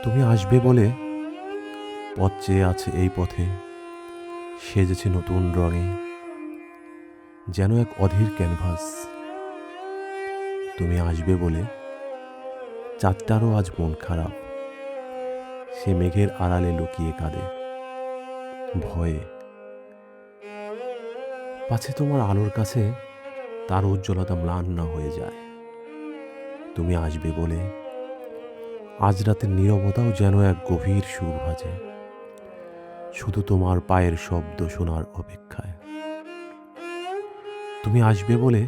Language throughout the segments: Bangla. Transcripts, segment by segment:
তুমি আসবে বলে পথ চেয়ে আছে এই পথে, সেজেছে নতুন রঙে, যেন এক অধীর ক্যানভাস। তুমি আসবে বলে চাঁদটারও আজ মন খারাপ, সে মেঘের আড়ালে লুকিয়ে কাঁদে ভয়ে, পাছে তোমার আলোর কাছে তার উজ্জ্বলতা ম্লান না হয়ে যায়। তুমি আসবে বলে আজ রাতের নীরবতাও যেন এক গভীর সুর ভাজে, শুধু তোমার পায়ের শব্দ শোনার অপেক্ষায়। তুমি আসবে বলে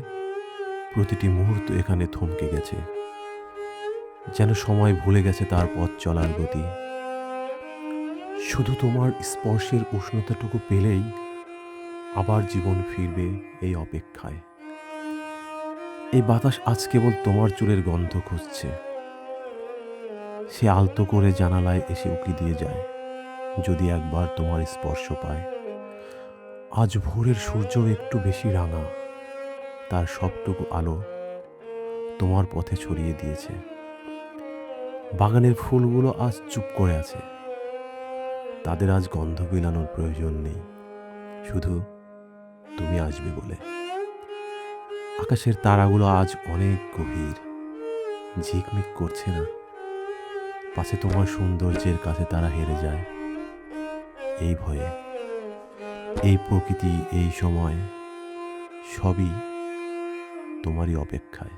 প্রতিটি মুহূর্ত এখানে থমকে গেছে, যেন সময় ভুলে গেছে তার পথ চলার গতি। শুধু তোমার স্পর্শের উষ্ণতাটুকু পেলেই আবার জীবন ফিরবে এই অপেক্ষায়। এই বাতাস আজ কেবল তোমার চুলের গন্ধ খুঁজছে, সে আলতো করে জানালায় এসে উকি দিয়ে যায় যদি একবার তোমার স্পর্শ পায়। আজ ভোরের সূর্য একটু বেশি রাঙা, তার সবটুকু আলো তোমার পথে ছড়িয়ে দিয়েছে। বাগানের ফুলগুলো আজ চুপ করে আছে, তাদের আজ গন্ধ বিলানোর প্রয়োজন নেই, শুধু তুমি আসবে বলে। আকাশের তারাগুলো আজ অনেক গভীর, ঝিকমিক করছে না, পাছে তোমার সৌন্দর্যের কাছে তারা হেরে যায়। এই ভয়ে, এই প্রকৃতি, এই সময় সবই তোমারই অপেক্ষায়।